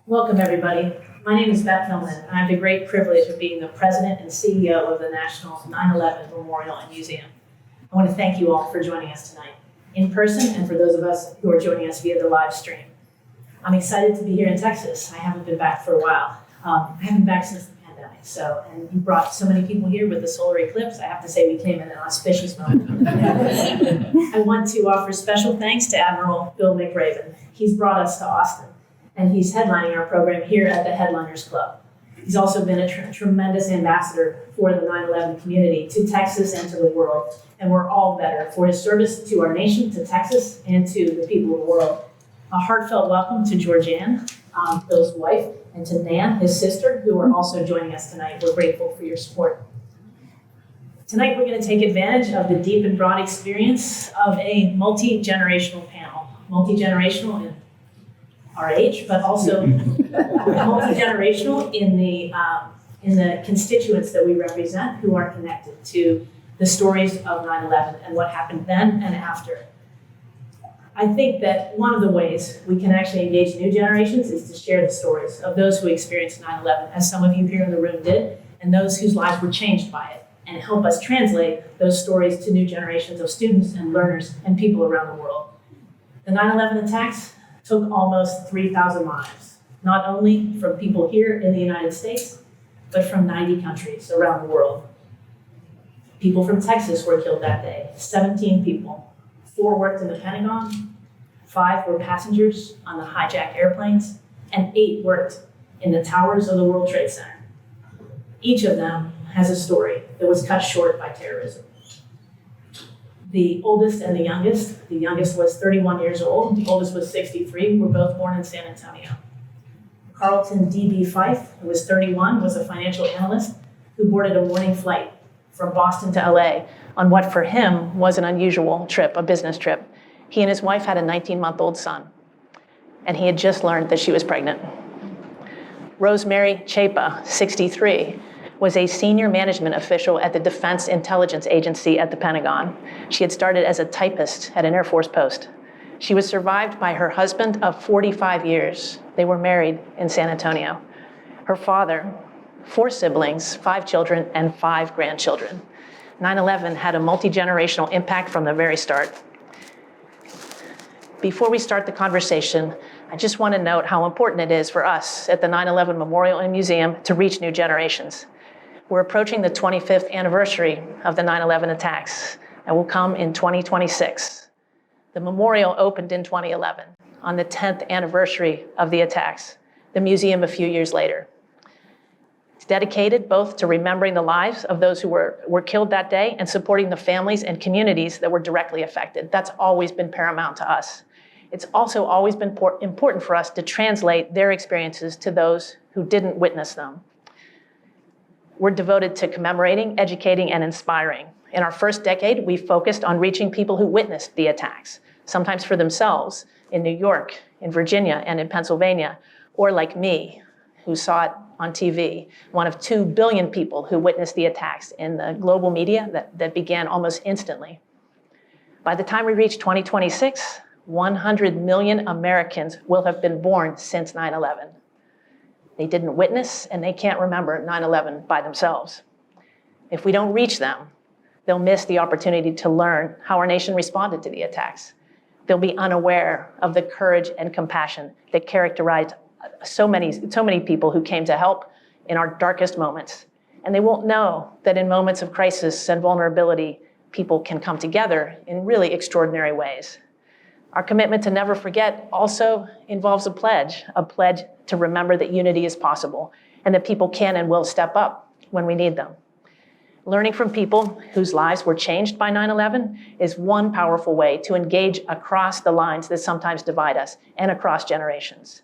Welcome, everybody. My name is Beth Hillman, and I have the great privilege of being the president and CEO of the National 9/11 Memorial and Museum. I want to thank you all for joining us tonight, in person, and for those of us who are joining us via the live stream. I'm excited to be here in Texas. I haven't been back for a while. I haven't been back since the pandemic, and you brought so many people here with the solar eclipse. I have to say we came in an auspicious moment. I want to offer special thanks to Admiral William H. McRaven. He's brought us to Austin, and he's headlining our program here at the Headliners Club. He's also been a tremendous ambassador for the 9/11 community to Texas and to the world, and we're all better for his service to our nation, to Texas, and to the people of the world. A heartfelt welcome to Georgianne, Bill's wife, and to Nan, his sister, who are also joining us tonight. We're grateful for your support. Tonight, we're going to take advantage of the deep and broad experience of a multi-generational panel. Multi-generational in our age, but also multi-generational in the constituents that we represent who are connected to the stories of 9/11 and what happened then and after. I think that one of the ways we can actually engage new generations is to share the stories of those who experienced 9/11, as some of you here in the room did, and those whose lives were changed by it, and help us translate those stories to new generations of students and learners and people around the world. The 9/11 attacks took almost 3,000 lives, not only from people here in the United States, but from 90 countries around the world. People from Texas were killed that day, 17 people. 4 worked in the Pentagon, 5 were passengers on the hijacked airplanes, and 8 worked in the towers of the World Trade Center. Each of them has a story that was cut short by terrorism. The oldest and the youngest was 31 years old, the oldest was 63, were both born in San Antonio. Carlton D.B. Fife, who was 31, was a financial analyst who boarded a morning flight from Boston to LA on what for him was an unusual trip, a business trip. He and his wife had a 19-month-old son, and he had just learned that she was pregnant. Rosemary Chapa, 63, was a senior management official at the Defense Intelligence Agency at the Pentagon. She had started as a typist at an Air Force post. She was survived by her husband of 45 years. They were married in San Antonio. Her father, 4 siblings, 5 children, and 5 grandchildren. 9/11 had a multi-generational impact from the very start. Before we start the conversation, I just want to note how important it is for us at the 9/11 Memorial and Museum to reach new generations. We're approaching the 25th anniversary of the 9/11 attacks, and will come in 2026. The memorial opened in 2011, on the 10th anniversary of the attacks, the museum a few years later. It's dedicated both to remembering the lives of those who were killed that day and supporting the families and communities that were directly affected. That's always been paramount to us. It's also always been important for us to translate their experiences to those who didn't witness them. We're devoted to commemorating, educating, and inspiring. In our first decade, we focused on reaching people who witnessed the attacks, sometimes for themselves, in New York, in Virginia, and in Pennsylvania, or like me, who saw it on TV, one of 2 billion people who witnessed the attacks in the global media that began almost instantly. By the time we reach 2026, 100 million Americans will have been born since 9/11. They didn't witness, and they can't remember 9/11 by themselves. If we don't reach them, they'll miss the opportunity to learn how our nation responded to the attacks. They'll be unaware of the courage and compassion that characterized so many people who came to help in our darkest moments. And they won't know that in moments of crisis and vulnerability, people can come together in really extraordinary ways. Our commitment to never forget also involves a pledge to remember that unity is possible and that people can and will step up when we need them. Learning from people whose lives were changed by 9/11 is one powerful way to engage across the lines that sometimes divide us and across generations.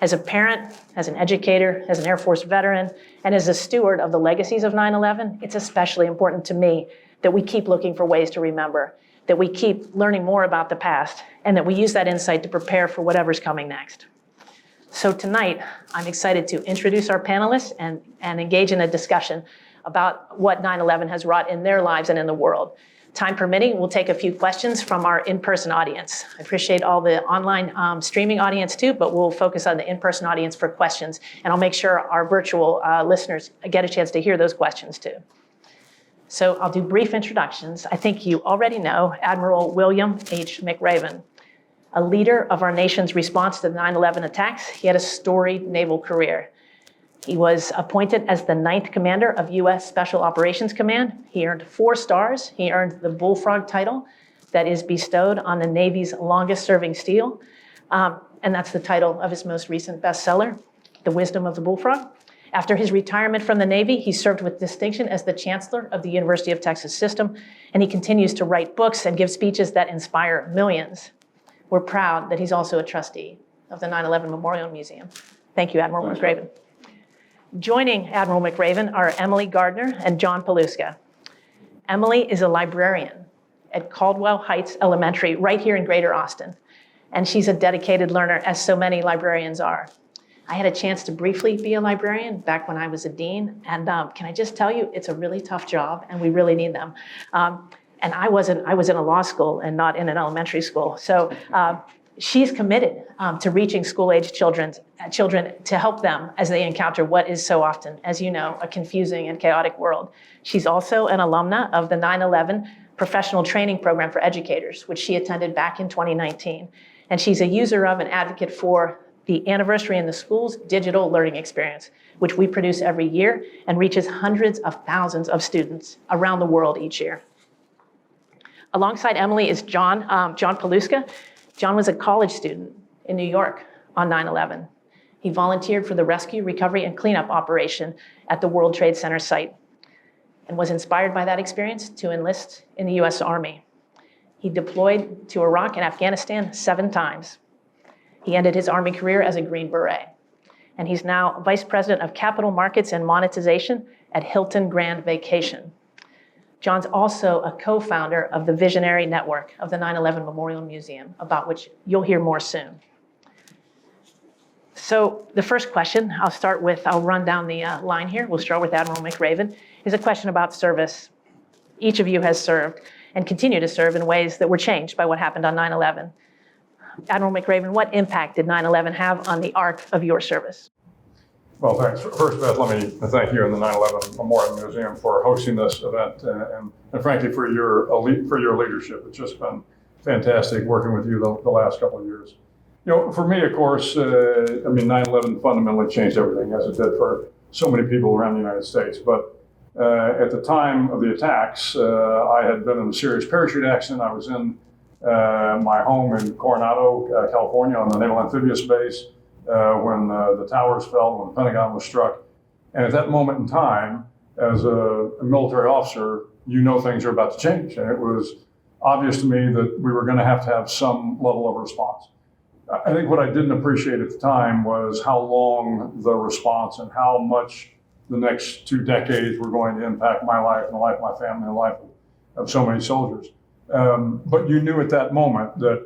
As a parent, as an educator, as an Air Force veteran, and as a steward of the legacies of 9/11, it's especially important to me that we keep looking for ways to remember, that we keep learning more about the past, and that we use that insight to prepare for whatever's coming next. So tonight, I'm excited to introduce our panelists and engage in a discussion about what 9/11 has wrought in their lives and in the world. Time permitting, we'll take a few questions from our in-person audience. I appreciate all the online streaming audience too, but we'll focus on the in-person audience for questions, and I'll make sure our virtual listeners get a chance to hear those questions too. So I'll do brief introductions. I think you already know Admiral William H. McRaven, a leader of our nation's response to the 9/11 attacks. He had a storied naval career. He was appointed as the 9th Commander of U.S. Special Operations Command. He earned 4 stars. He earned the Bullfrog title that is bestowed on the Navy's longest-serving SEAL. And that's the title of his most recent bestseller, The Wisdom of the Bullfrog. After his retirement from the Navy, he served with distinction as the Chancellor of the University of Texas System, and he continues to write books and give speeches that inspire millions. We're proud that he's also a trustee of the 9/11 Memorial Museum. Thank you, Admiral McRaven. Joining Admiral McRaven are Emily Gardner and John Paluska. Emily is a librarian at Caldwell Heights Elementary right here in Greater Austin, and she's a dedicated learner, as so many librarians are. I had a chance to briefly be a librarian back when I was a dean, and can I just tell you, it's a really tough job, and we really need them. And I was in a law school and not in an elementary school, so she's committed to reaching school-age children to help them as they encounter what is so often, as you know, a confusing and chaotic world. She's also an alumna of the 9/11 Professional Training Program for Educators, which she attended back in 2019. And she's a user of and advocate for the Anniversary in the Schools digital learning experience, which we produce every year and reaches hundreds of thousands of students around the world each year. Alongside Emily is John Paluska. John was a college student in New York on 9/11. He volunteered for the rescue, recovery, and cleanup operation at the World Trade Center site and was inspired by that experience to enlist in the US Army. He deployed to Iraq and Afghanistan 7 times. He ended his Army career as a Green Beret, and he's now Vice President of Capital Markets and Monetization at Hilton Grand Vacation. John's also a co-founder of the visionary network of the 9/11 Memorial Museum, about which you'll hear more soon. So the first question I'll run down the line here. We'll start with Admiral McRaven, is a question about service. Each of you has served and continue to serve in ways that were changed by what happened on 9/11. Admiral McRaven, what impact did 9/11 have on the arc of your service? Well, thanks. First, Beth, let me thank you and the 9/11 Memorial Museum for hosting this event, and frankly for your leadership. It's just been fantastic working with you the last couple of years. You know, for me, of course, 9/11 fundamentally changed everything, as it did for so many people around the United States. But at the time of the attacks, I had been in a serious parachute accident. I was in my home in Coronado, California, on the Naval Amphibious Base. When the towers fell, when the Pentagon was struck. And at that moment in time, as a military officer, you know things are about to change. And it was obvious to me that we were going to have some level of response. I think what I didn't appreciate at the time was how long the response and how much the next 2 decades were going to impact my life and the life of my family and the life of so many soldiers. But you knew at that moment that,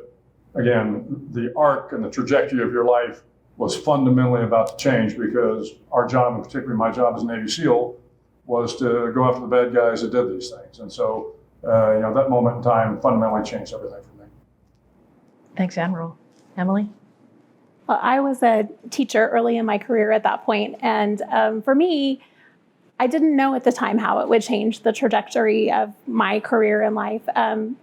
again, the arc and the trajectory of your life was fundamentally about to change, because our job, and particularly my job as a Navy SEAL, was to go after the bad guys that did these things. And so, that moment in time fundamentally changed everything for me. Thanks, Admiral. Emily? Well, I was a teacher early in my career at that point, and for me, I didn't know at the time how it would change the trajectory of my career in life.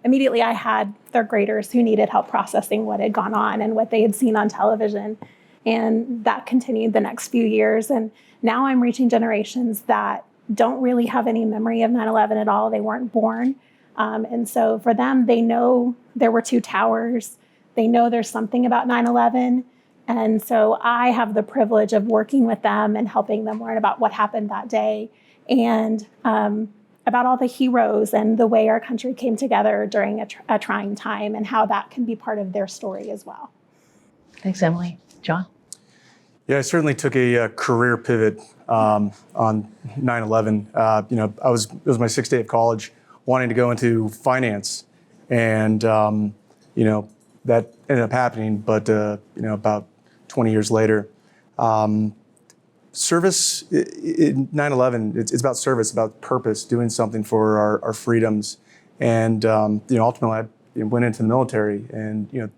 Immediately, I had third graders who needed help processing what had gone on and what they had seen on television. And that continued the next few years. And now I'm reaching generations that don't really have any memory of 9/11 at all. They weren't born. And so for them, they know there were 2 towers. They know there's something about 9/11. And so I have the privilege of working with them and helping them learn about what happened that day, and about all the heroes and the way our country came together during a trying time, and how that can be part of their story as well. Thanks, Emily. John? Yeah, I certainly took a career pivot on 9/11. It was my 6th day of college, wanting to go into finance, and that ended up happening. But about 20 years later, service in 9/11. It's about service, about purpose, doing something for our freedoms, And ultimately, I went into the military, and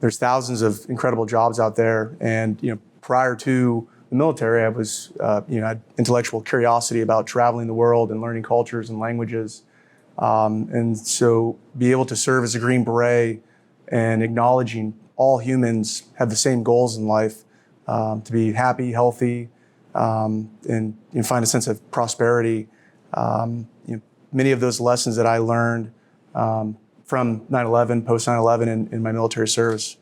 there's thousands of incredible jobs out there. And prior to the military, I was had intellectual curiosity about traveling the world and learning cultures and languages. And so be able to serve as a Green Beret and acknowledging all humans have the same goals in life, to be happy, healthy, and find a sense of prosperity. Many of those lessons that I learned from 9/11, post 9/11 in my military service,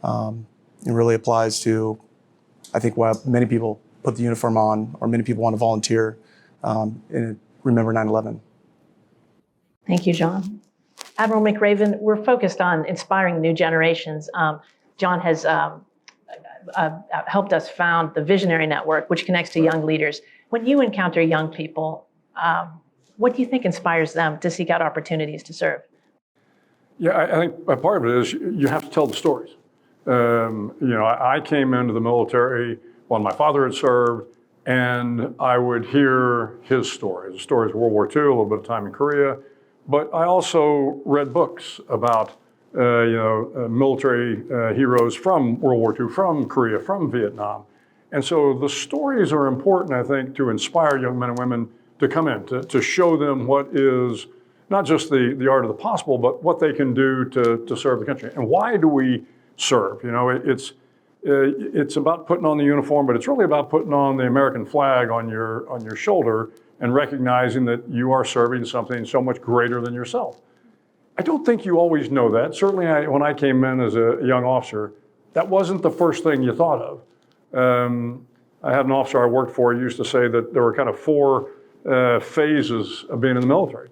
it really applies to, I think, why many people put the uniform on, or many people want to volunteer and remember 9/11. Thank you, John. Admiral McRaven, we're focused on inspiring new generations. John has helped us found the Visionary Network, which connects to young leaders. When you encounter young people, what do you think inspires them to seek out opportunities to serve? Yeah, I think a part of it is you have to tell the stories. I came into the military when my father had served, and I would hear his stories, the stories of World War II, a little bit of time in Korea. But I also read books about military heroes from World War II, from Korea, from Vietnam. And so the stories are important, I think, to inspire young men and women to come in, to show them what is not just the art of the possible, but what they can do to serve the country. And why do we serve? It's about putting on the uniform, but it's really about putting on the American flag on your shoulder and recognizing that you are serving something so much greater than yourself. I don't think you always know that. Certainly when I came in as a young officer, that wasn't the first thing you thought of. I had an officer I worked for who used to say that there were kind of four phases of being in the military.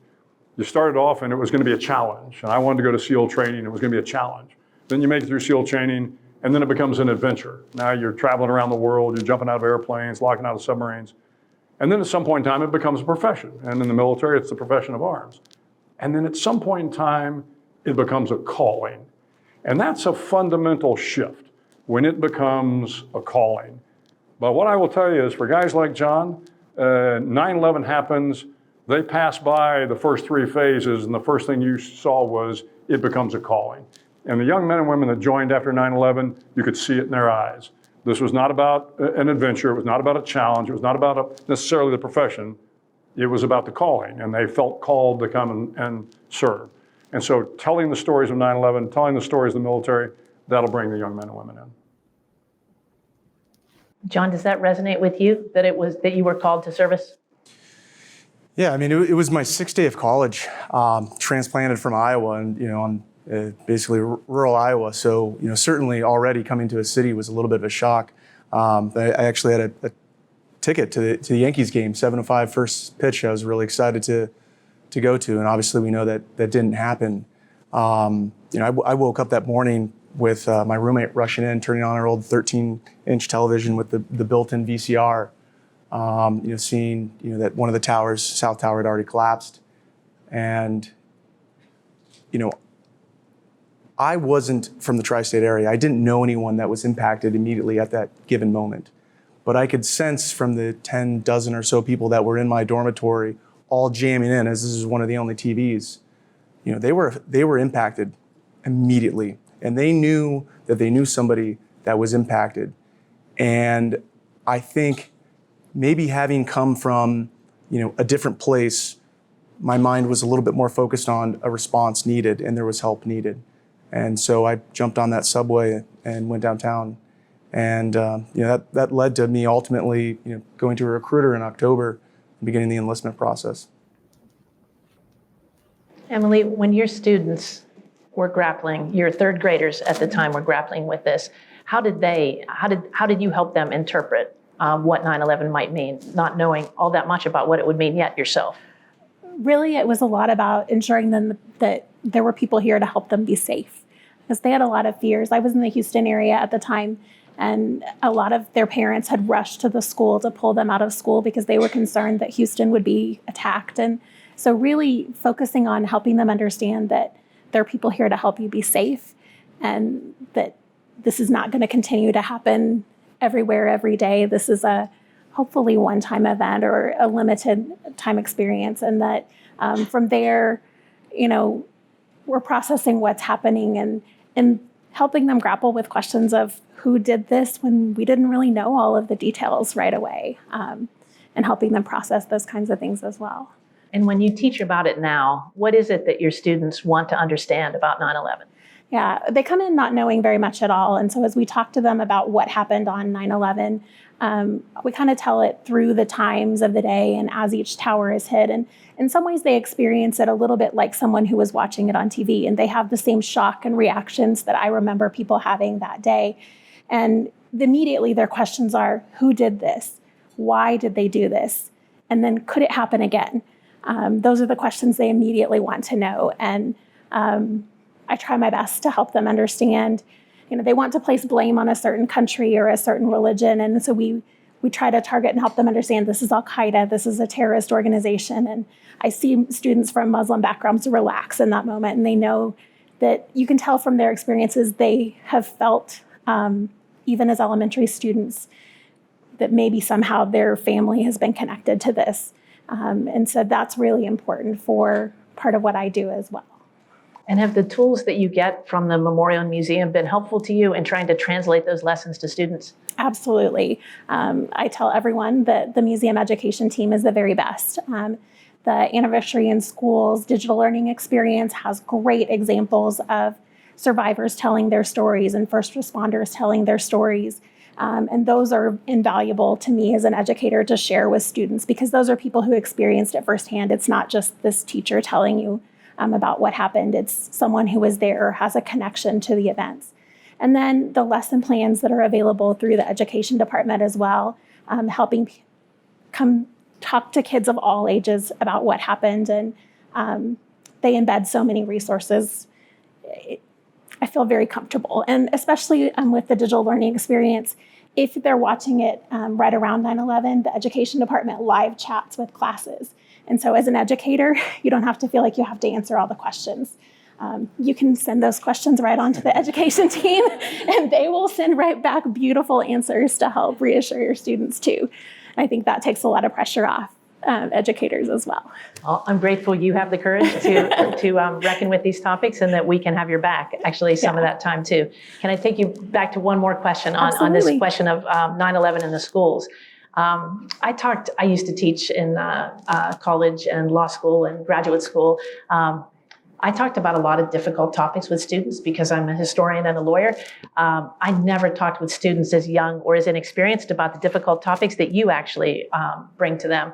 You started off and it was going to be a challenge. And I wanted to go to SEAL training. It was going to be a challenge. Then you make it through SEAL training, and then it becomes an adventure. Now you're traveling around the world. You're jumping out of airplanes, locking out of submarines. And then at some point in time, it becomes a profession. And in the military, it's the profession of arms. And then at some point in time, it becomes a calling. And that's a fundamental shift when it becomes a calling. But what I will tell you is for guys like John, 9/11 happens, they pass by the first three phases, and the first thing you saw was it becomes a calling. And the young men and women that joined after 9/11, you could see it in their eyes. This was not about an adventure. It was not about a challenge. It was not about necessarily the profession. It was about the calling, and they felt called to come and serve. And so telling the stories of 9/11, telling the stories of the military, that'll bring the young men and women in. John, does that resonate with you, that you were called to service? Yeah, I mean, it was my sixth day of college, transplanted from Iowa, and on basically rural Iowa. So certainly already coming to a city was a little bit of a shock. I actually had a ticket to the Yankees game, 7:05 first pitch. I was really excited to go to, and obviously we know that didn't happen. I woke up that morning with my roommate rushing in, turning on our old 13-inch television with the built-in VCR. Seeing that one of the towers, South Tower, had already collapsed, and I wasn't from the tri-state area. I didn't know anyone that was impacted immediately at that given moment, but I could sense from the 10 dozen or so people that were in my dormitory, all jamming in, as this is one of the only TVs. They were impacted immediately, and they knew that they knew somebody that was impacted, and I think, maybe having come from, a different place, my mind was a little bit more focused on a response needed, and there was help needed. And so I jumped on that subway and went downtown. And that led to me ultimately, going to a recruiter in October and beginning the enlistment process. Emily, when your students were grappling, your third graders at the time were grappling with this, how did you help them interpret what 9/11 might mean, not knowing all that much about what it would mean yet yourself? Really, it was a lot about ensuring them that there were people here to help them be safe, because they had a lot of fears. I was in the Houston area at the time, and a lot of their parents had rushed to the school to pull them out of school because they were concerned that Houston would be attacked. And so really focusing on helping them understand that there are people here to help you be safe, and that this is not going to continue to happen everywhere, every day. This is a hopefully one-time event or a limited time experience, and that from there, we're processing what's happening and helping them grapple with questions of who did this when we didn't really know all of the details right away, and helping them process those kinds of things as well. And when you teach about it now, what is it that your students want to understand about 9/11? Yeah, they come in not knowing very much at all. And so as we talk to them about what happened on 9/11, we kind of tell it through the times of the day and as each tower is hit. And in some ways, they experience it a little bit like someone who was watching it on TV, and they have the same shock and reactions that I remember people having that day. And immediately their questions are, who did this? Why did they do this? And then could it happen again? Those are the questions they immediately want to know. And I try my best to help them understand, they want to place blame on a certain country or a certain religion. And so we try to target and help them understand this is Al-Qaeda, this is a terrorist organization. And I see students from Muslim backgrounds relax in that moment. And they know that you can tell from their experiences they have felt, even as elementary students, that maybe somehow their family has been connected to this. And so that's really important for part of what I do as well. And have the tools that you get from the Memorial and Museum been helpful to you in trying to translate those lessons to students? Absolutely. I tell everyone that the museum education team is the very best. The Anniversary in Schools digital learning experience has great examples of survivors telling their stories and first responders telling their stories. And those are invaluable to me as an educator to share with students, because those are people who experienced it firsthand. It's not just this teacher telling you about what happened. It's someone who was there or has a connection to the events. And then the lesson plans that are available through the education department as well, helping come talk to kids of all ages about what happened. And they embed so many resources. I feel very comfortable. And especially with the digital learning experience, if they're watching it right around 9/11, the education department live chats with classes. And so as an educator, you don't have to feel like you have to answer all the questions. You can send those questions right on to the education team, and they will send right back beautiful answers to help reassure your students too. I think that takes a lot of pressure off educators as well. Well, I'm grateful you have the courage to reckon with these topics, and that we can have your back actually some of that time too. Can I take you back to one more question on this question of 9/11 in the schools? I used to teach in college and law school and graduate school. I talked about a lot of difficult topics with students because I'm a historian and a lawyer. I never talked with students as young or as inexperienced about the difficult topics that you actually bring to them.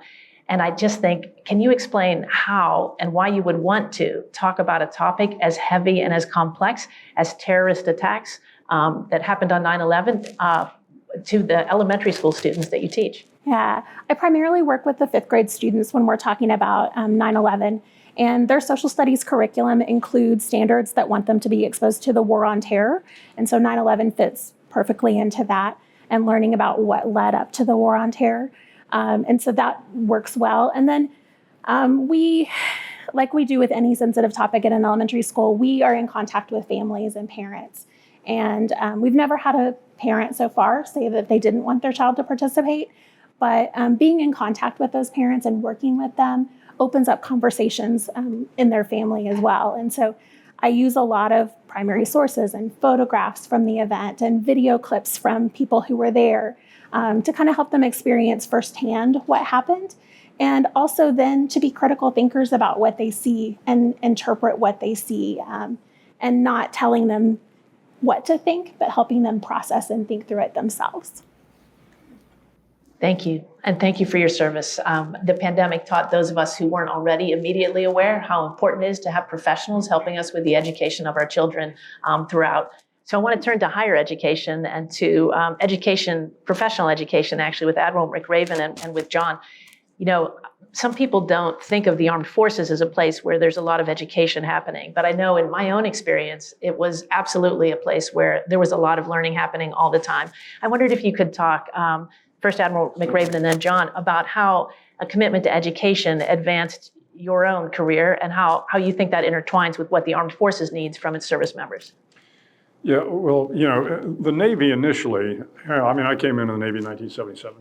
And I just think, can you explain how and why you would want to talk about a topic as heavy and as complex as terrorist attacks that happened on 9/11 to the elementary school students that you teach? Yeah, I primarily work with the 5th grade students when we're talking about 9/11. And their social studies curriculum includes standards that want them to be exposed to the war on terror. And so 9/11 fits perfectly into that, and learning about what led up to the war on terror. And so that works well. And then we, like we do with any sensitive topic at an elementary school, we are in contact with families and parents. And we've never had a parent so far say that they didn't want their child to participate. But being in contact with those parents and working with them opens up conversations in their family as well. And so I use a lot of primary sources and photographs from the event and video clips from people who were there to kind of help them experience firsthand what happened. And also then to be critical thinkers about what they see and interpret what they see, and not telling them what to think, but helping them process and think through it themselves. Thank you. And thank you for your service. The pandemic taught those of us who weren't already immediately aware how important it is to have professionals helping us with the education of our children throughout. So I want to turn to higher education and to professional education, actually, with Admiral McRaven and with John. Some people don't think of the armed forces as a place where there's a lot of education happening. But I know in my own experience, it was absolutely a place where there was a lot of learning happening all the time. I wondered if you could talk, first Admiral McRaven and then John, about how a commitment to education advanced your own career and how you think that intertwines with what the armed forces needs from its service members. Yeah, well, the Navy initially, I came into the Navy in 1977.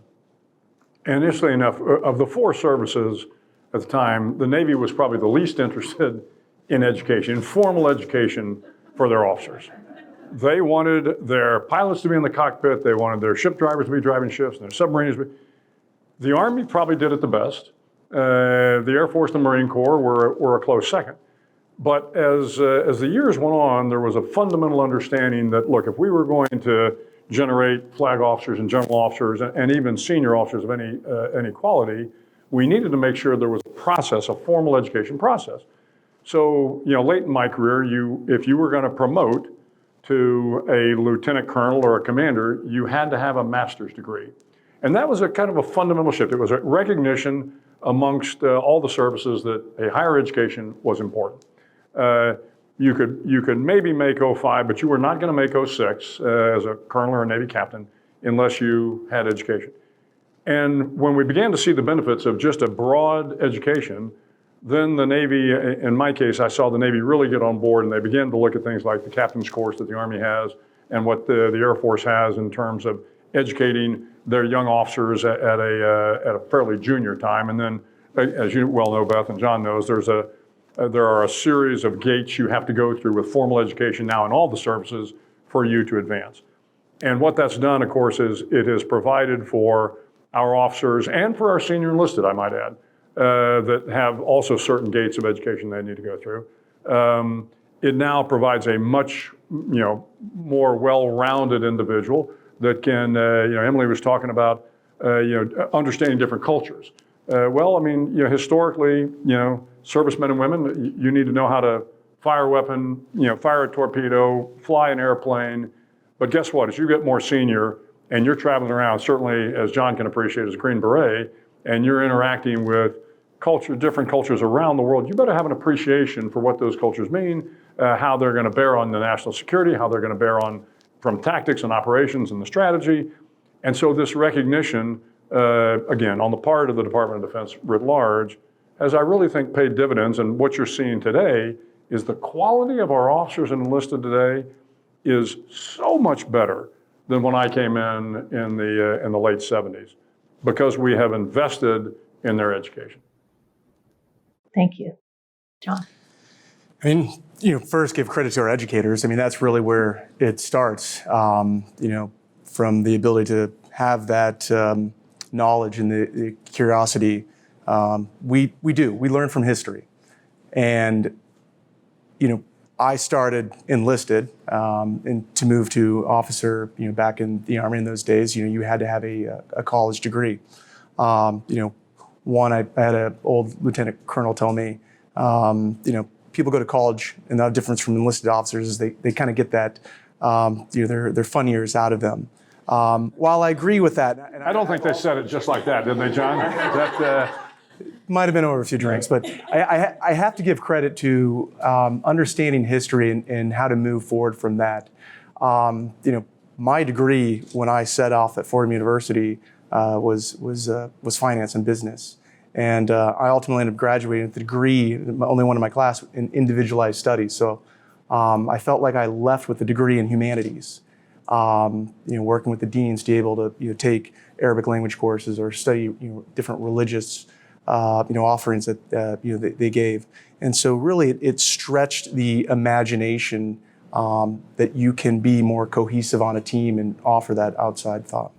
And initially enough, of the 4 services at the time, the Navy was probably the least interested in education, in formal education for their officers. They wanted their pilots to be in the cockpit. They wanted their ship drivers to be driving ships and their submariners to be. The Army probably did it the best. The Air Force and Marine Corps were a close second. But as the years went on, there was a fundamental understanding that, look, if we were going to generate flag officers and general officers and even senior officers of any quality, we needed to make sure there was a process, a formal education process. So, late in my career, if you were going to promote to a lieutenant colonel or a commander, you had to have a master's degree. And that was a kind of a fundamental shift. It was a recognition amongst all the services that a higher education was important. You could maybe make 05, but you were not going to make 06 as a colonel or a Navy captain unless you had education. And when we began to see the benefits of just a broad education, then the Navy, in my case, I saw the Navy really get on board, and they began to look at things like the captain's course that the Army has and what the Air Force has in terms of educating their young officers at a fairly junior time. And then, as you well know, Beth and John knows, there are a series of gates you have to go through with formal education now in all the services for you to advance. And what that's done, of course, is it has provided for our officers and for our senior enlisted, I might add, that have also certain gates of education they need to go through. It now provides a much more well-rounded individual that can, Emily was talking about, understanding different cultures. Historically, servicemen and women, you need to know how to fire a weapon, fire a torpedo, fly an airplane. But guess what? As you get more senior and you're traveling around, certainly as John can appreciate as a Green Beret, and you're interacting with different cultures around the world, you better have an appreciation for what those cultures mean, how they're going to bear on the national security, how they're going to bear on from tactics and operations and the strategy. And so this recognition, again, on the part of the Department of Defense writ large, has, I really think, paid dividends. And what you're seeing today is the quality of our officers and enlisted today is so much better than when I came in the late 70s, because we have invested in their education. Thank you. John? First give credit to our educators. That's really where it starts, from the ability to have that knowledge and the curiosity. We learn from history. And, I started enlisted and to move to officer, back in the Army in those days, you had to have a college degree. One, I had an old lieutenant colonel tell me, people go to college, and the difference from enlisted officers is they kind of get that, their fun years out of them. While I agree with that, and I don't think they said it just like that, did they, John? Might have been over a few drinks, but I have to give credit to understanding history and how to move forward from that. My degree when I set off at Fordham University was finance and business. And I ultimately ended up graduating with the degree, only one in my class, in individualized studies. So I felt like I left with a degree in humanities. Working with the deans to be able to take Arabic language courses or study different religious offerings that they gave. And so really it stretched the imagination that you can be more cohesive on a team and offer that outside thought.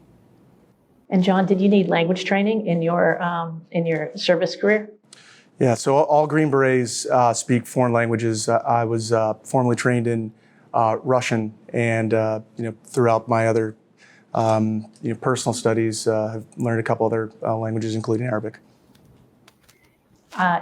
And John, did you need language training in your service career? Yeah, so all Green Berets speak foreign languages. I was formally trained in Russian, and throughout my other personal studies, have learned a couple other languages, including Arabic.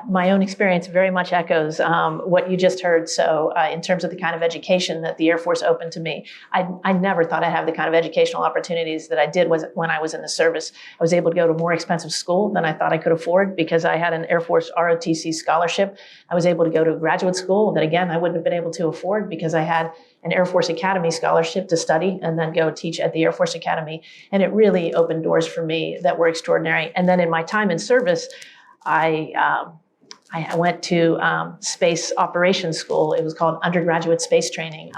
My own experience very much echoes what you just heard. So in terms of the kind of education that the Air Force opened to me, I never thought I'd have the kind of educational opportunities that I did when I was in the service. I was able to go to more expensive school than I thought I could afford because I had an Air Force ROTC scholarship. I was able to go to graduate school that, again, I wouldn't have been able to afford because I had an Air Force Academy scholarship to study and then go teach at the Air Force Academy. And it really opened doors for me that were extraordinary. And then in my time in service, I I went to space operations school. It was called undergraduate space training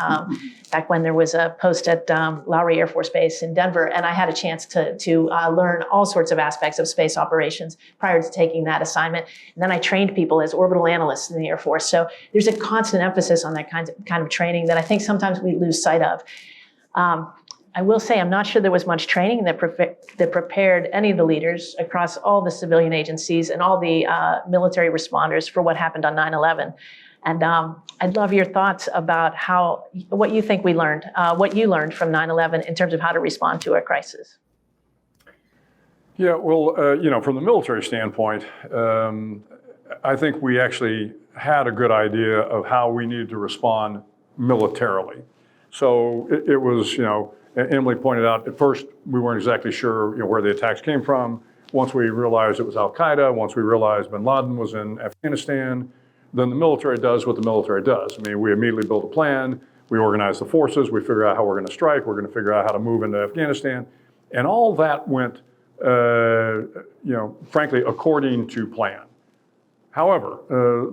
back when there was a post at Lowry Air Force Base in Denver. And I had a chance to learn all sorts of aspects of space operations prior to taking that assignment. And then I trained people as orbital analysts in the Air Force. So there's a constant emphasis on that kind of training that I think sometimes we lose sight of. I will say I'm not sure there was much training that prepared any of the leaders across all the civilian agencies and all the military responders for what happened on 9/11. And I'd love your thoughts about what you think we learned, what you learned from 9/11 in terms of how to respond to a crisis. Yeah, well, from the military standpoint, I think we actually had a good idea of how we needed to respond militarily. So it was, Emily pointed out, at first we weren't exactly sure where the attacks came from. Once we realized it was Al-Qaeda, once we realized bin Laden was in Afghanistan, then the military does what the military does. I mean, we immediately build a plan, we organize the forces, we figure out how we're going to strike, we're going to figure out how to move into Afghanistan. And all that went, frankly, according to plan. However,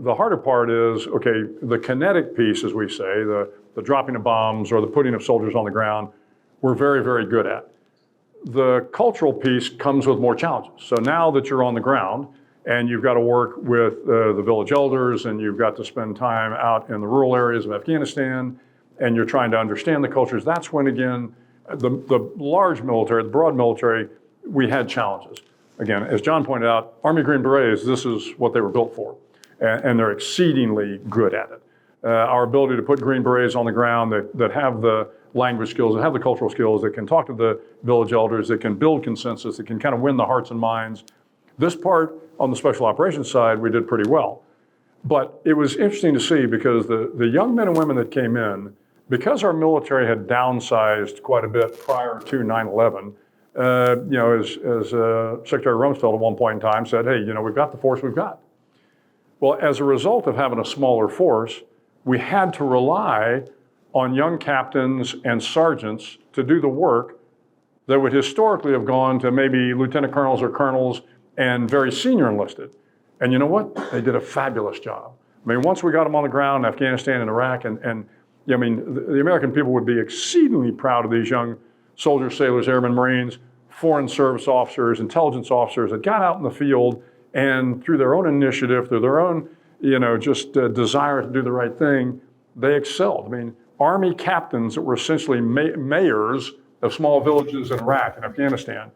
the harder part is, okay, the kinetic piece, as we say, the dropping of bombs or the putting of soldiers on the ground, we're very, very good at. The cultural piece comes with more challenges. So now that you're on the ground and you've got to work with the village elders and you've got to spend time out in the rural areas of Afghanistan and you're trying to understand the cultures, that's when, again, the large military, the broad military, we had challenges. Again, as John pointed out, Army Green Berets, this is what they were built for, and they're exceedingly good at it. Our ability to put Green Berets on the ground that have the language skills, that have the cultural skills, that can talk to the village elders, that can build consensus, that can kind of win the hearts and minds. This part on the special operations side, we did pretty well. But it was interesting to see because the young men and women that came in, because our military had downsized quite a bit prior to 9/11, as Secretary Rumsfeld at one point in time said, hey, we've got the force we've got. Well, as a result of having a smaller force, we had to rely on young captains and sergeants to do the work that would historically have gone to maybe lieutenant colonels or colonels and very senior enlisted. And you know what? They did a fabulous job. I mean, once we got them on the ground in Afghanistan and Iraq, the American people would be exceedingly proud of these young soldiers, sailors, airmen, Marines, foreign service officers, intelligence officers that got out in the field and through their own initiative, through their own, desire to do the right thing, they excelled. I mean, Army captains that were essentially mayors of small villages in Iraq and Afghanistan,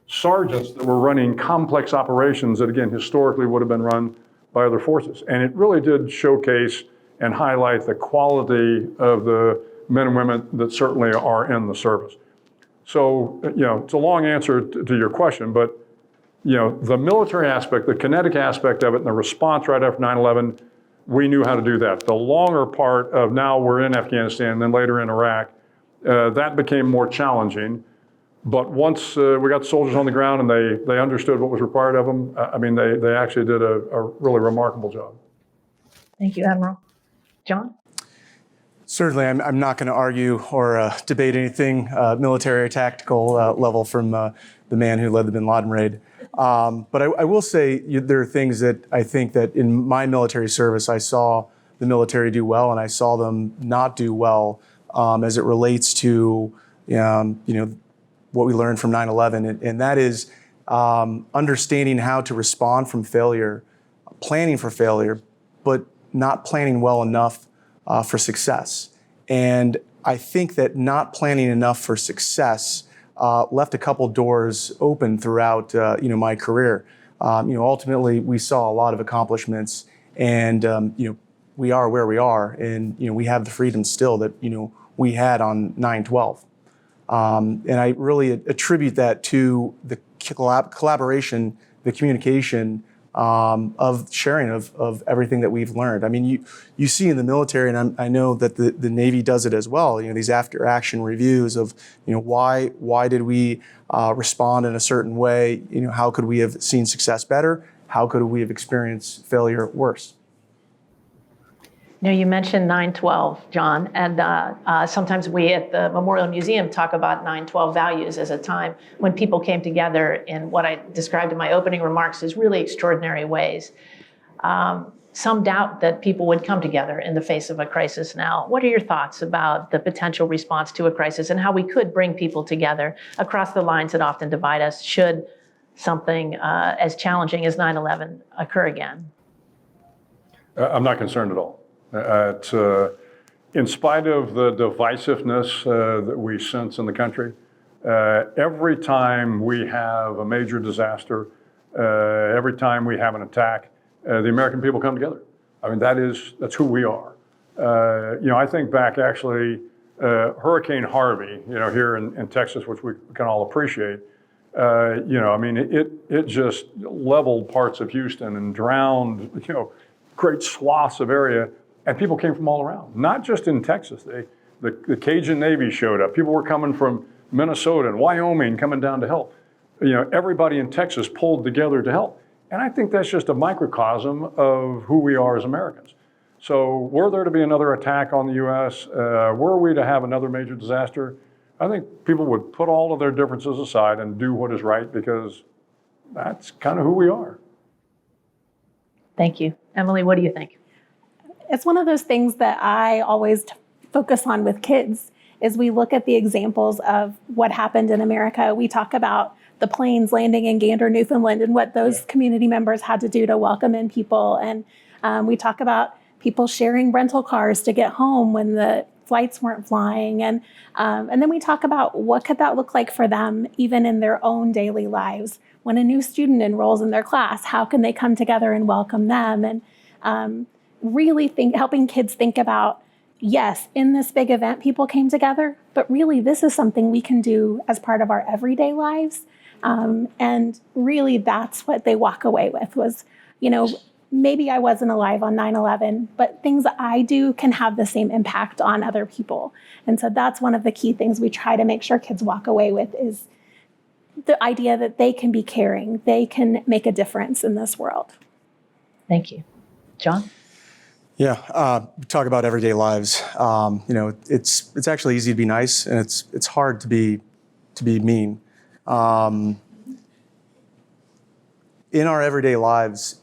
sergeants that were running complex operations that, again, historically would have been run by other forces. And it really did showcase and highlight the quality of the men and women that certainly are in the service. So, it's a long answer to your question, but, the military aspect, the kinetic aspect of it, and the response right after 9/11, we knew how to do that. The longer part of now we're in Afghanistan, then later in Iraq, that became more challenging. But once we got the soldiers on the ground and they understood what was required of them, they actually did a really remarkable job. Thank you, Admiral. John? Certainly, I'm not going to argue or debate anything military or tactical level from the man who led the bin Laden raid. But I will say there are things that I think that in my military service, I saw the military do well and I saw them not do well as it relates to, what we learned from 9/11. And that is understanding how to respond from failure, planning for failure, but not planning well enough for success. And I think that not planning enough for success left a couple doors open throughout, my career. Ultimately, we saw a lot of accomplishments, and we are where we are, and we have the freedom still that we had on 9/12. And I really attribute that to the collaboration, the communication of sharing of everything that we've learned. I mean, you see in the military, and I know that the Navy does it as well. These after action reviews of why did we respond in a certain way? How could we have seen success better? How could we have experienced failure worse? You mentioned 9/12, John, and sometimes we at the Memorial Museum talk about 9/12 values as a time when people came together in what I described in my opening remarks as really extraordinary ways. some doubt that people would come together in the face of a crisis now. What are your thoughts about the potential response to a crisis and how we could bring people together across the lines that often divide us should something as challenging as 9/11 occur again? I'm not concerned at all. In spite of the divisiveness that we sense in the country, every time we have a major disaster, every time we have an attack, the American people come together. I mean, that's who we are. I think back actually, Hurricane Harvey, here in Texas, which we can all appreciate. It just leveled parts of Houston and drowned, great swaths of area, and people came from all around, not just in Texas. The Cajun Navy showed up. People were coming from Minnesota and Wyoming coming down to help. Everybody in Texas pulled together to help. And I think that's just a microcosm of who we are as Americans. So were there to be another attack on the U.S., were we to have another major disaster, I think people would put all of their differences aside and do what is right, because that's kind of who we are. Thank you. Emily, what do you think? It's one of those things that I always focus on with kids is we look at the examples of what happened in America. We talk about the planes landing in Gander, Newfoundland, and what those community members had to do to welcome in people. And we talk about people sharing rental cars to get home when the flights weren't flying. And then we talk about what could that look like for them, even in their own daily lives. When a new student enrolls in their class, how can they come together and welcome them? And really helping kids think about, yes, in this big event, people came together, but really this is something we can do as part of our everyday lives. And really that's what they walk away with was, maybe I wasn't alive on 9/11, but things that I do can have the same impact on other people. And so that's one of the key things we try to make sure kids walk away with is the idea that they can be caring, they can make a difference in this world. Thank you. John? Yeah, talk about everyday lives. It's actually easy to be nice, and it's hard to be mean. In our everyday lives,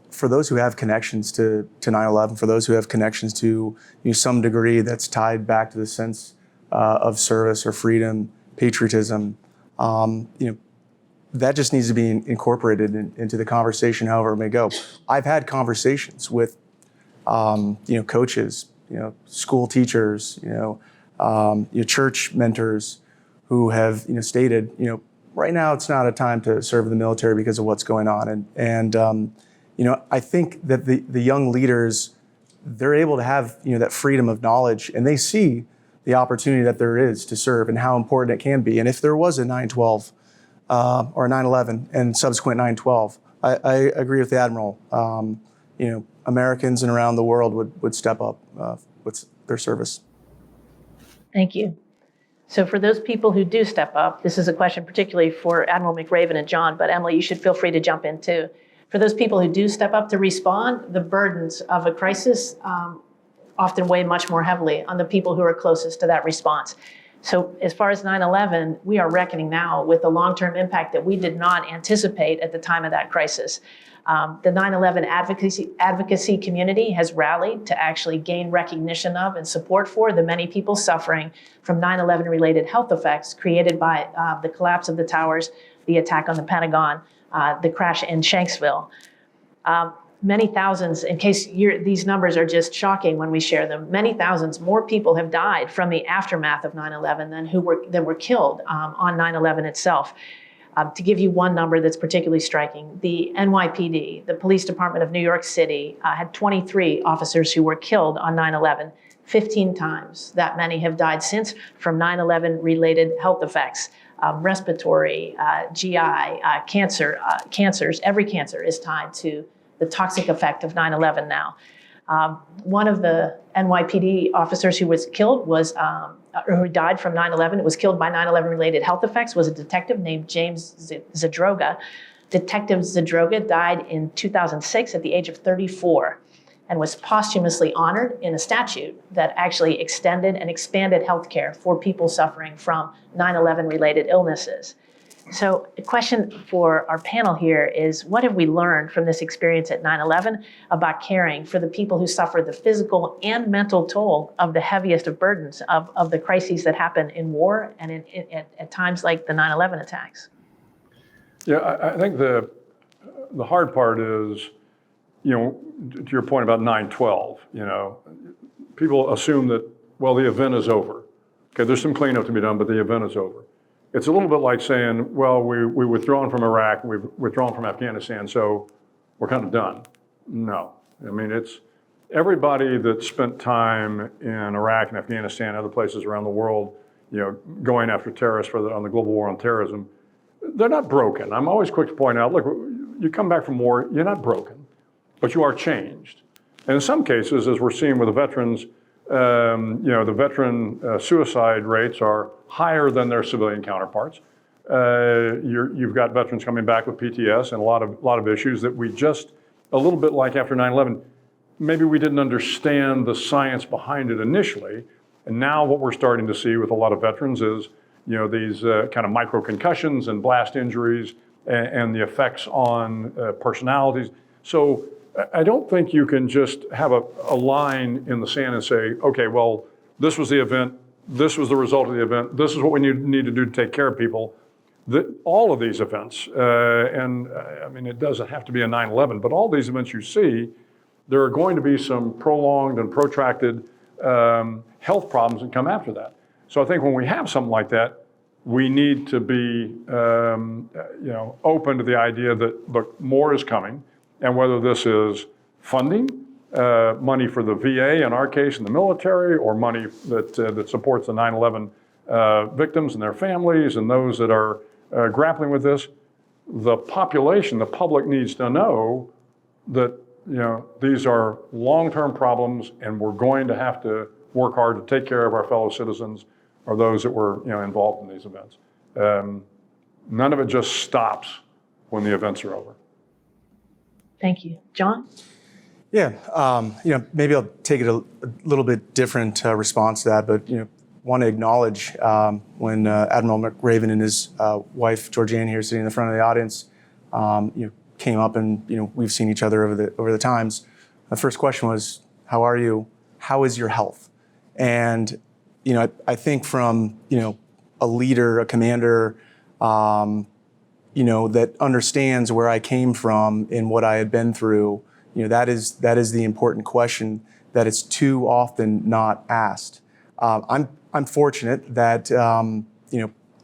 for those who have connections to 9/11, for those who have connections to some degree that's tied back to the sense of service or freedom, patriotism, that just needs to be incorporated into the conversation, however it may go. I've had conversations with coaches, school teachers, church mentors who have, stated, right now it's not a time to serve in the military because of what's going on. And I think that the young leaders, they're able to have, that freedom of knowledge, and they see the opportunity that there is to serve and how important it can be. And if there was a 9/12 or 9/11 and subsequent 9/12, I agree with the Admiral. Americans and around the world would step up with their service. Thank you. So for those people who do step up, this is a question particularly for Admiral McRaven and John, but Emily, you should feel free to jump in too. For those people who do step up to respond, the burdens of a crisis often weigh much more heavily on the people who are closest to that response. So as far as 9/11, we are reckoning now with the long-term impact that we did not anticipate at the time of that crisis. The 9/11 advocacy community has rallied to actually gain recognition of and support for the many people suffering from 9/11 related health effects created by the collapse of the towers, the attack on the Pentagon, the crash in Shanksville. Many thousands, in case these numbers are just shocking when we share them, many thousands more people have died from the aftermath of 9/11 than were killed on 9/11 itself. To give you one number that's particularly striking, the NYPD, the Police Department of New York City, had 23 officers who were killed on 9/11. 15 times that many have died since from 9/11 related health effects, respiratory, GI, cancers. Every cancer is tied to the toxic effect of 9/11 now. One of the NYPD officers who was killed or who died from 9/11, was killed by 9/11 related health effects, was a detective named James Zadroga. Detective Zadroga died in 2006 at the age of 34 and was posthumously honored in a statute that actually extended and expanded healthcare for people suffering from 9/11 related illnesses. So a question for our panel here is, what have we learned from this experience at 9/11 about caring for the people who suffered the physical and mental toll of the heaviest of burdens of the crises that happen in war and at times like the 9/11 attacks? Yeah, I think the hard part is, to your point about 9/12, people assume that, well, the event is over. Okay, there's some cleanup to be done, but the event is over. It's a little bit like saying, well, we've withdrawn from Iraq, we've withdrawn from Afghanistan, so we're kind of done. No. I mean, it's everybody that spent time in Iraq and Afghanistan and other places around the world, going after terrorists on the global war on terrorism, they're not broken. I'm always quick to point out, look, you come back from war, you're not broken, but you are changed. And in some cases, as we're seeing with the veterans, the veteran suicide rates are higher than their civilian counterparts. You've got veterans coming back with PTS and a lot of issues that we just, a little bit like after 9/11, maybe we didn't understand the science behind it initially. And now what we're starting to see with a lot of veterans is, these kind of micro concussions and blast injuries and the effects on personalities. So I don't think you can just have a line in the sand and say, okay, well, this was the event, this was the result of the event, this is what we need to do to take care of people. All of these events, and I mean, it doesn't have to be a 9/11, but all these events you see, there are going to be some prolonged and protracted health problems that come after that. So I think when we have something like that, we need to be open to the idea that, look, more is coming. And whether this is funding, money for the VA in our case, in the military, or money that supports the 9/11 victims and their families and those that are grappling with this, the population, the public needs to know that these are long-term problems, and we're going to have to work hard to take care of our fellow citizens or those that were involved in these events. None of it just stops when the events are over. Thank you. John? Yeah, maybe I'll take it a little bit different response to that, but want to acknowledge when Admiral McRaven and his wife Georgianne here sitting in the front of the audience, came up and we've seen each other over the times. The first question was, "How are you? How is your health?" And I think from a leader, a commander, that understands where I came from and what I had been through, that is the important question that is too often not asked. I'm fortunate that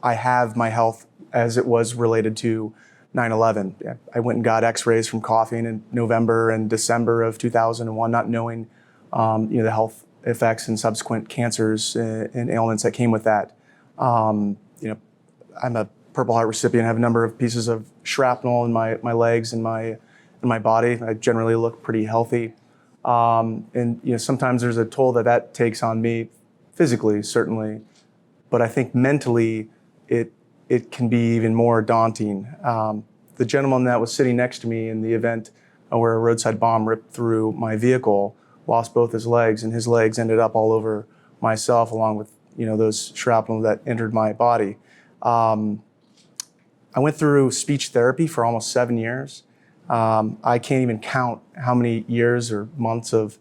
I have my health as it was related to 9/11. I went and got X-rays from coughing in November and December of 2001, not knowing the health effects and subsequent cancers and ailments that came with that. I'm a Purple Heart recipient. I have a number of pieces of shrapnel in my legs and my body. I generally look pretty healthy. And sometimes there's a toll that takes on me physically, certainly, but I think mentally it can be even more daunting. The gentleman that was sitting next to me in the event where a roadside bomb ripped through my vehicle lost both his legs, and his legs ended up all over myself, along with those shrapnel that entered my body. I went through speech therapy for almost 7 years. I can't even count how many years or months of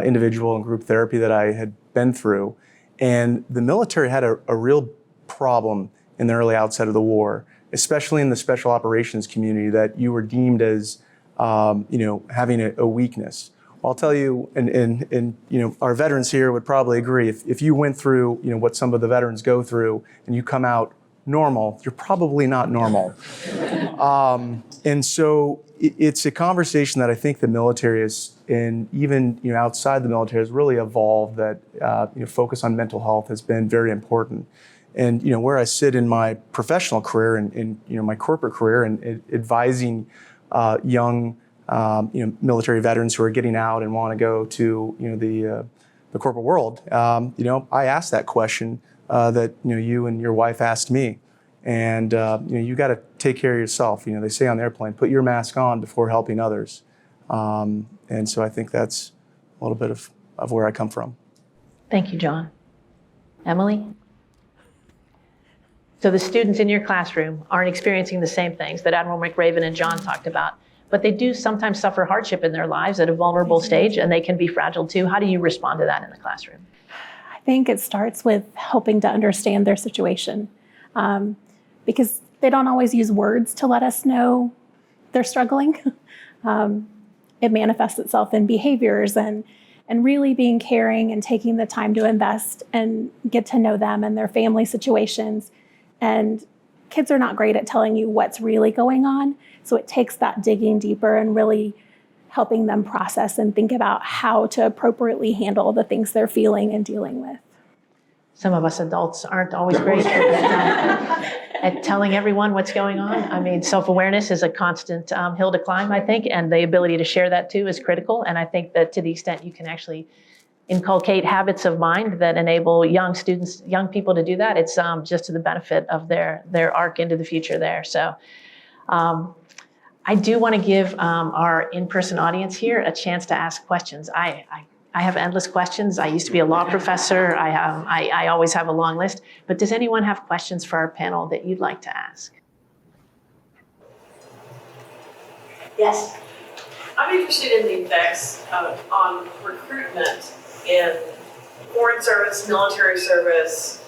individual and group therapy that I had been through. And the military had a real problem in the early outset of the war, especially in the special operations community, that you were deemed as having a weakness. I'll tell you, and our veterans here would probably agree, if you went through what some of the veterans go through and you come out normal, you're probably not normal. And so it's a conversation that I think the military is, and even outside the military, has really evolved, that focus on mental health has been very important. And where I sit in my professional career and in my corporate career and advising young military veterans who are getting out and want to go to the corporate world, I ask that question that you and your wife asked me, and you got to take care of yourself. They say on the airplane, put your mask on before helping others, and so I think that's a little bit of where I come from. Thank you, John. Emily? So the students in your classroom aren't experiencing the same things that Admiral McRaven and John talked about, but they do sometimes suffer hardship in their lives at a vulnerable stage, and they can be fragile too. How do you respond to that in the classroom? I think it starts with helping to understand their situation, because they don't always use words to let us know they're struggling. It manifests itself in behaviors and really being caring and taking the time to invest and get to know them and their family situations. And kids are not great at telling you what's really going on. So it takes that digging deeper and really helping them process and think about how to appropriately handle the things they're feeling and dealing with. Some of us adults aren't always great at telling everyone what's going on. I mean, self-awareness is a constant hill to climb, I think, and the ability to share that too is critical. And I think that to the extent you can actually inculcate habits of mind that enable young students, young people to do that, it's just to the benefit of their arc into the future there. So I do want to give our in-person audience here a chance to ask questions. I have endless questions. I used to be a law professor. I always have a long list. But does anyone have questions for our panel that you'd like to ask? Yes. I'm interested in the effects on recruitment in foreign service, military service,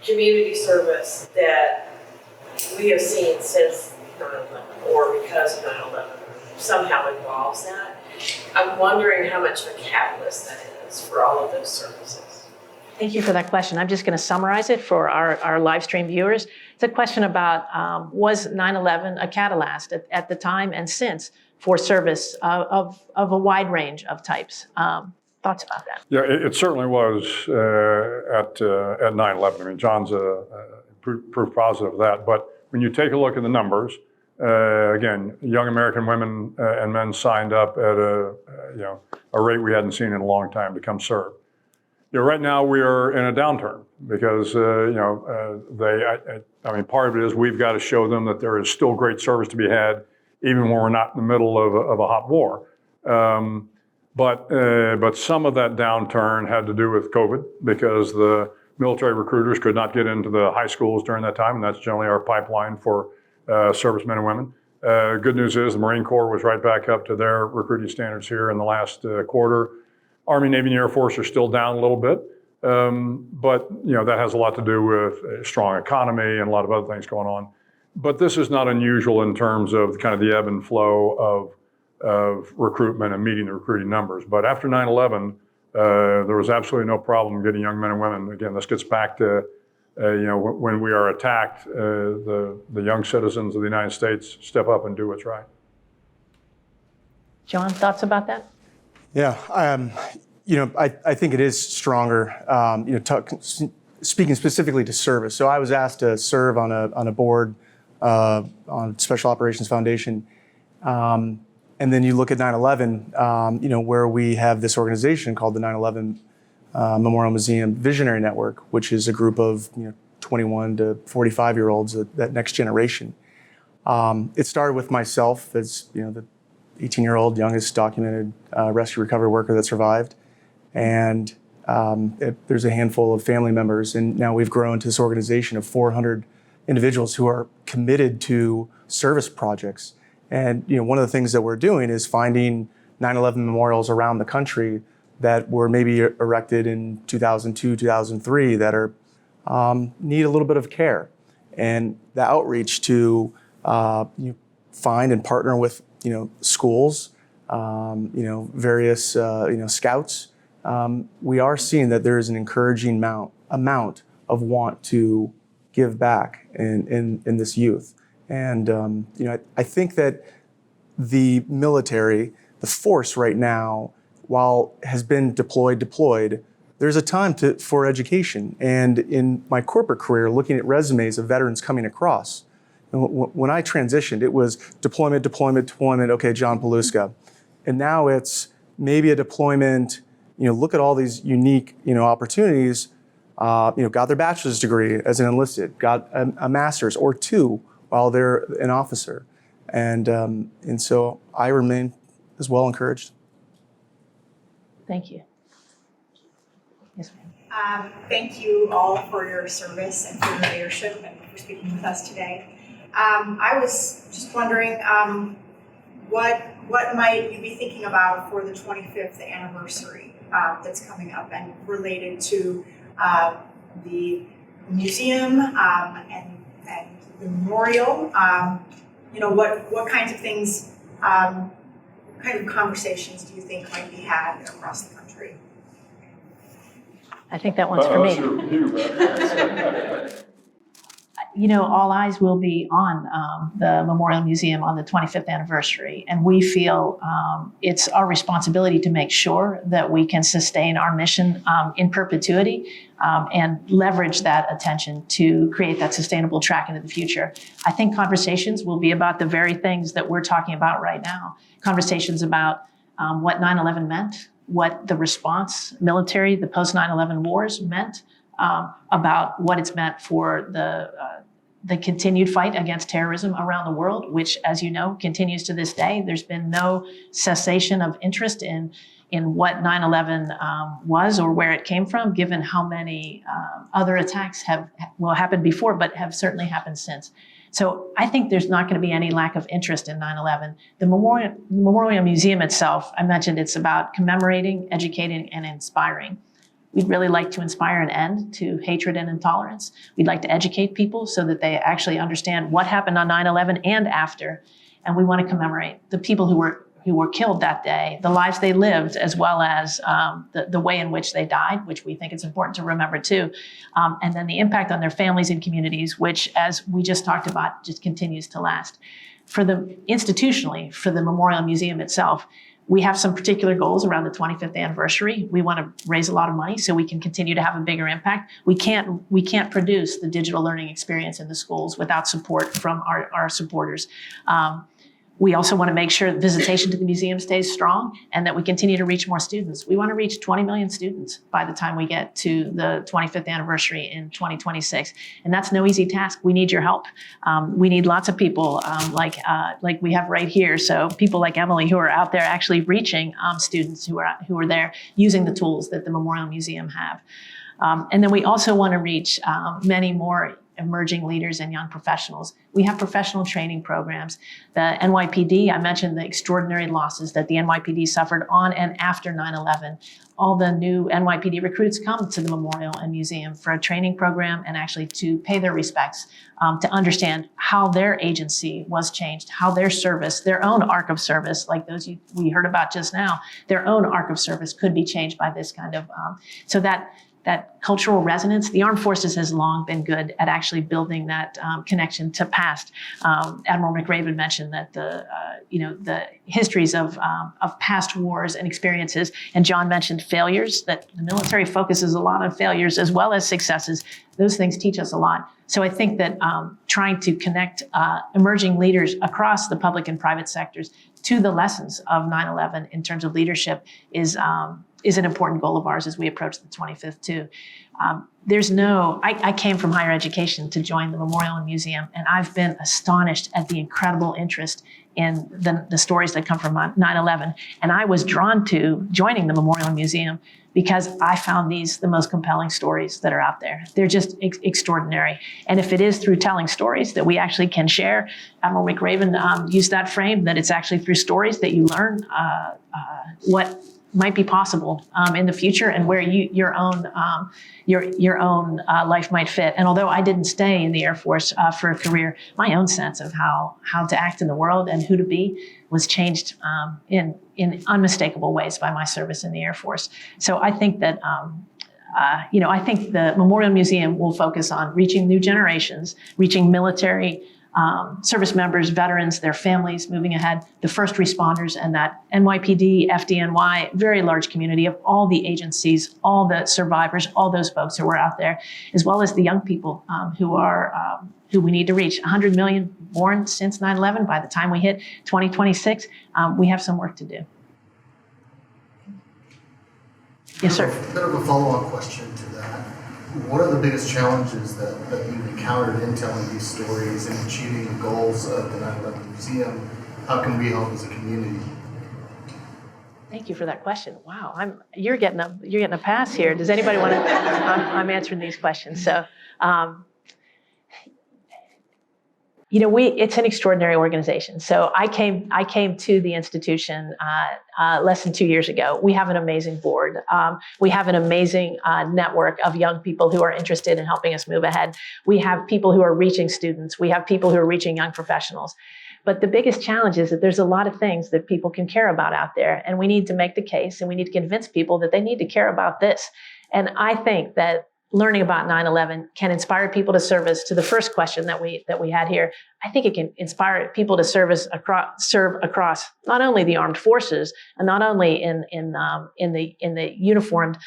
community service that we have seen since 9/11, or because of 9/11 somehow involves that. I'm wondering how much of a catalyst that is for all of those services. Thank you for that question. I'm just going to summarize it for our live stream viewers. It's a question about was 9/11 a catalyst at the time and since for service of a wide range of types? Thoughts about that? Yeah, it certainly was at 9/11. I mean, John's a proof positive of that. But when you take a look at the numbers, again, young American women and men signed up at a rate we hadn't seen in a long time to come serve. Right now we are in a downturn because I mean, part of it is we've got to show them that there is still great service to be had, even when we're not in the middle of a hot war. But some of that downturn had to do with COVID because the military recruiters could not get into the high schools during that time, and that's generally our pipeline for servicemen and women. Good news is the Marine Corps was right back up to their recruiting standards here in the last quarter. Army, Navy, and Air Force are still down a little bit, but that has a lot to do with a strong economy and a lot of other things going on. But this is not unusual in terms of kind of the ebb and flow of recruitment and meeting the recruiting numbers. But after 9/11, there was absolutely no problem getting young men and women. Again, this gets back to when we are attacked, the young citizens of the United States step up and do what's right. John, thoughts about that? Yeah, I think it is stronger. Speaking specifically to service. So I was asked to serve on a board on Special Operations Foundation, and then you look at 9/11, where we have this organization called the 9/11 Memorial Museum Visionary Network, which is a group of 21 to 45-year-olds, that next generation. It started with myself as the 18-year-old youngest documented rescue recovery worker that survived, and there's a handful of family members, and now we've grown to this organization of 400 individuals who are committed to service projects. And one of the things that we're doing is finding 9/11 memorials around the country that were maybe erected in 2002, 2003 that are need a little bit of care, and the outreach to find and partner with schools, various scouts. We are seeing that there is an encouraging amount of want to give back in this youth. And I think that the military, the force right now, while has been deployed, there's a time for education. And in my corporate career, looking at resumes of veterans coming across, when I transitioned, it was deployment, okay, John Paluska. And now it's maybe a deployment, look at all these unique, opportunities, got their bachelor's degree as an enlisted, got a master's or two while they're an officer. And so I remain as well encouraged. Thank you. Yes, ma'am. Thank you all for your service and for your leadership and for speaking with us today. I was just wondering what might you be thinking about for the 25th anniversary that's coming up and related to the museum and the memorial. What kinds of things, what kind of conversations do you think might be had across the country? I think that one's for me. All eyes will be on the Memorial Museum on the 25th anniversary, and we feel it's our responsibility to make sure that we can sustain our mission in perpetuity and leverage that attention to create that sustainable track into the future. I think conversations will be about the very things that we're talking about right now. Conversations about what 9/11 meant, what the response military, the post 9/11 wars meant, about what it's meant for the continued fight against terrorism around the world, which, as you know, continues to this day. There's been no cessation of interest in what 9/11 was or where it came from, given how many other attacks have happened before, but have certainly happened since. So I think there's not going to be any lack of interest in 9/11. The Memorial Museum itself, I mentioned, it's about commemorating, educating, and inspiring. We'd really like to inspire an end to hatred and intolerance. We'd like to educate people so that they actually understand what happened on 9/11 and after. And we want to commemorate the people who were killed that day, the lives they lived, as well as the way in which they died, which we think it's important to remember too. And then the impact on their families and communities, which, as we just talked about, just continues to last. Institutionally, for the Memorial Museum itself, we have some particular goals around the 25th anniversary. We want to raise a lot of money so we can continue to have a bigger impact. We can't produce the digital learning experience in the schools without support from our supporters. We also want to make sure that visitation to the museum stays strong and that we continue to reach more students. We want to reach 20 million students by the time we get to the 25th anniversary in 2026. And that's no easy task. We need your help. We need lots of people like we have right here. So people like Emily who are out there actually reaching students who are there using the tools that the Memorial Museum have. And then we also want to reach many more emerging leaders and young professionals. We have professional training programs. The NYPD, I mentioned the extraordinary losses that the NYPD suffered on and after 9/11. All the new NYPD recruits come to the Memorial and Museum for a training program and actually to pay their respects, to understand how their agency was changed, how their service, their own arc of service, like those we heard about just now, their own arc of service could be changed by this kind of, so that cultural resonance. The armed forces has long been good at actually building that connection to past. Admiral McRaven mentioned that the histories of past wars and experiences, and John mentioned failures, that the military focuses a lot on failures as well as successes. Those things teach us a lot. So I think that trying to connect emerging leaders across the public and private sectors to the lessons of 9/11 in terms of leadership is an important goal of ours as we approach the 25th too. I came from higher education to join the Memorial and Museum, and I've been astonished at the incredible interest in the stories that come from 9/11. And I was drawn to joining the Memorial and Museum because I found these the most compelling stories that are out there. They're just extraordinary. And if it is through telling stories that we actually can share, Admiral McRaven used that frame, that it's actually through stories that you learn what might be possible in the future and where your own life might fit. And although I didn't stay in the Air Force for a career, my own sense of how to act in the world and who to be was changed in unmistakable ways by my service in the Air Force. So I think that I think the Memorial Museum will focus on reaching new generations, reaching military service members, veterans, their families, moving ahead, the first responders, and that NYPD, FDNY, very large community of all the agencies, all the survivors, all those folks who are out there, as well as the young people who we need to reach. 100 million born since 9/11. By the time we hit 2026, we have some work to do. Yes, sir. A bit of a follow-up question to that. What are the biggest challenges that you've encountered in telling these stories and achieving the goals of the 9/11 Museum? How can we help as a community? Thank you for that question. Wow, you're getting a pass here. Does anybody want to? I'm answering these questions. So, it's an extraordinary organization. So I came to the institution less than 2 years ago. We have an amazing board. We have an amazing network of young people who are interested in helping us move ahead. We have people who are reaching students. We have people who are reaching young professionals. But the biggest challenge is that there's a lot of things that people can care about out there, and we need to make the case, and we need to convince people that they need to care about this. And I think that learning about 9/11 can inspire people to service. To the first question that we had here, I think it can inspire people to serve across not only the armed forces and not only in the uniformed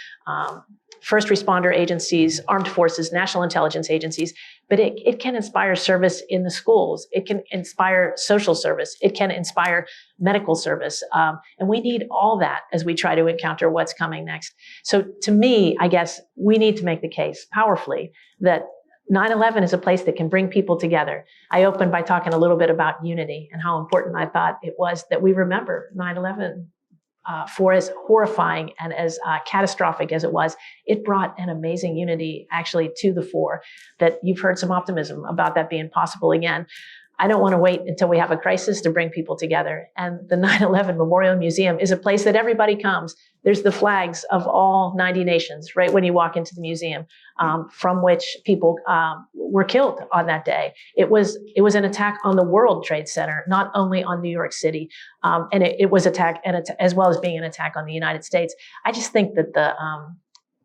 first responder agencies, armed forces, national intelligence agencies, but it can inspire service in the schools. It can inspire social service. It can inspire medical service. And we need all that as we try to encounter what's coming next. So to me, I guess we need to make the case powerfully that 9/11 is a place that can bring people together. I opened by talking a little bit about unity and how important I thought it was that we remember 9/11. For as horrifying and as catastrophic as it was, it brought an amazing unity actually to the fore that you've heard some optimism about that being possible again. I don't want to wait until we have a crisis to bring people together. And the 9/11 Memorial Museum is a place that everybody comes. There's the flags of all 90 nations right when you walk into the museum, from which people were killed on that day. It was an attack on the World Trade Center, not only on New York City, and it was attack as well as being an attack on the United States. I just think that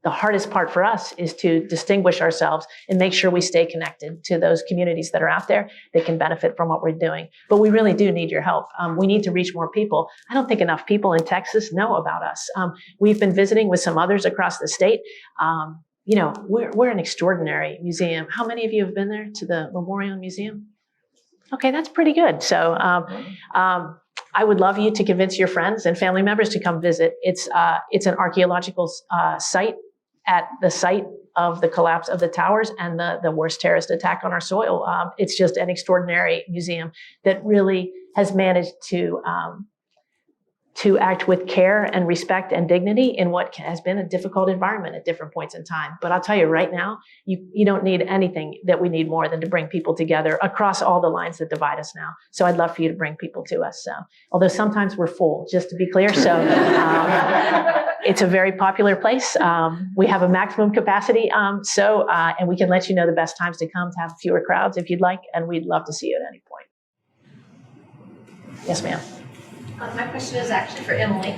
the hardest part for us is to distinguish ourselves and make sure we stay connected to those communities that are out there that can benefit from what we're doing. But we really do need your help. We need to reach more people. I don't think enough people in Texas know about us. We've been visiting with some others across the state. We're an extraordinary museum. How many of you have been there to the Memorial Museum? Okay, that's pretty good. So I would love you to convince your friends and family members to come visit. It's an archaeological site at the site of the collapse of the towers and the worst terrorist attack on our soil. It's just an extraordinary museum that really has managed to act with care and respect and dignity in what has been a difficult environment at different points in time. But I'll tell you right now, you don't need anything that we need more than to bring people together across all the lines that divide us now. So I'd love for you to bring people to us. So, although sometimes we're full, just to be clear. So it's a very popular place. We have a maximum capacity. And we can let you know the best times to come to have fewer crowds if you'd like. And we'd love to see you at any point. Yes, ma'am. My question is actually for Emily.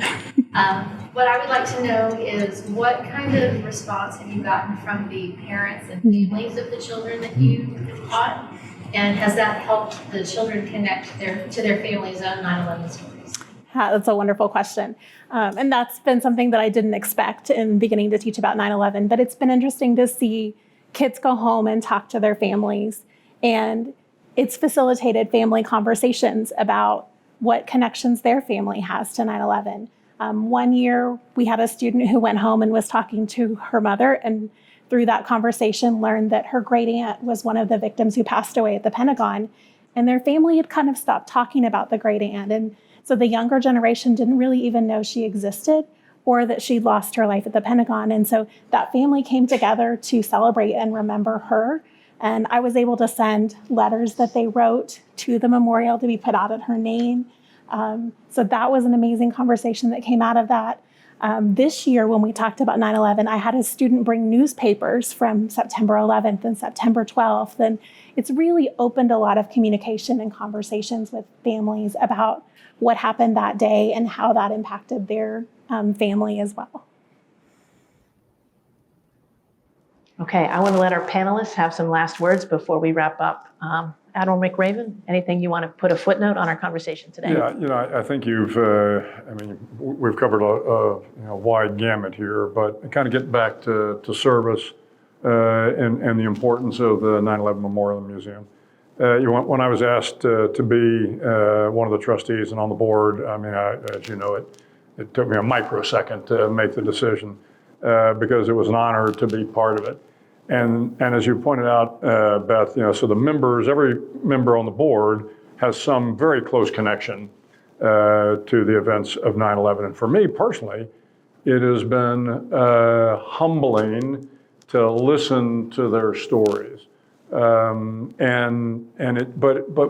What I would like to know is what kind of response have you gotten from the parents and families of the children that you have taught? And has that helped the children connect to their family's own 9/11 stories? That's a wonderful question. And that's been something that I didn't expect in beginning to teach about 9/11. But it's been interesting to see kids go home and talk to their families. And it's facilitated family conversations about what connections their family has to 9/11. One year, we had a student who went home and was talking to her mother, and through that conversation learned that her great aunt was one of the victims who passed away at the Pentagon, and their family had kind of stopped talking about the great aunt. And so the younger generation didn't really even know she existed or that she'd lost her life at the Pentagon. And so that family came together to celebrate and remember her. And I was able to send letters that they wrote to the memorial to be put out in her name. So that was an amazing conversation that came out of that. This year, when we talked about 9/11, I had a student bring newspapers from September 11th and September 12th. And it's really opened a lot of communication and conversations with families about what happened that day and how that impacted their family as well. Okay, I want to let our panelists have some last words before we wrap up. Admiral McRaven, anything you want to put a footnote on our conversation today? Yeah, I think we've covered a wide gamut here, but kind of get back to service and the importance of the 9/11 Memorial Museum. When I was asked to be one of the trustees and on the board, as you know, it took me a microsecond to make the decision because it was an honor to be part of it. And as you pointed out, Beth, so the members, every member on the board has some very close connection to the events of 9/11. And for me personally, it has been humbling to listen to their stories. But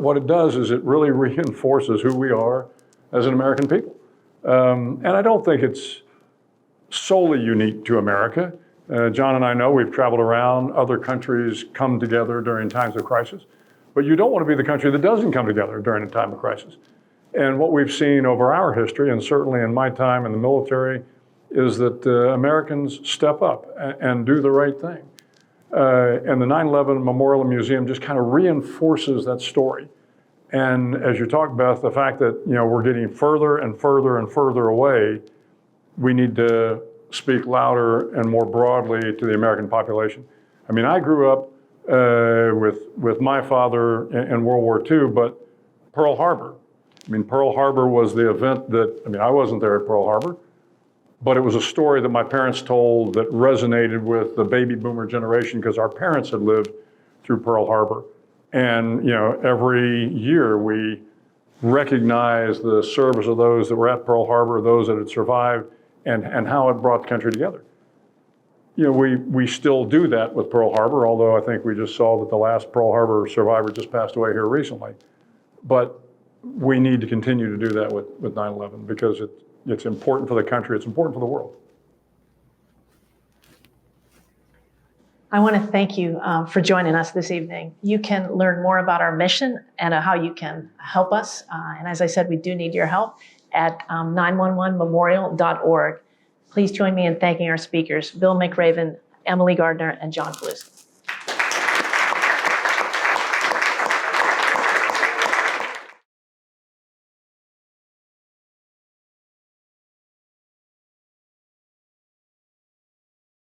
what it does is it really reinforces who we are as an American people. And I don't think it's solely unique to America. John and I know we've traveled around, other countries come together during times of crisis, but you don't want to be the country that doesn't come together during a time of crisis. And what we've seen over our history, and certainly in my time in the military, is that Americans step up and do the right thing. And the 9/11 Memorial and Museum just kind of reinforces that story. And as you talk, Beth, the fact that we're getting further and further and further away, we need to speak louder and more broadly to the American population. I mean, I grew up with my father in World War II, but Pearl Harbor. I mean, Pearl Harbor was the event that, I wasn't there at Pearl Harbor, but it was a story that my parents told that resonated with the baby boomer generation because our parents had lived through Pearl Harbor. And, every year we recognize the service of those that were at Pearl Harbor, those that had survived, and how it brought the country together. We still do that with Pearl Harbor, although I think we just saw that the last Pearl Harbor survivor just passed away here recently. But we need to continue to do that with 9/11 because it's important for the country, it's important for the world. I want to thank you for joining us this evening. You can learn more about our mission and how you can help us. And as I said, we do need your help at 911memorial.org. Please join me in thanking our speakers, Bill McRaven, Emily Gardner, and John Paluska.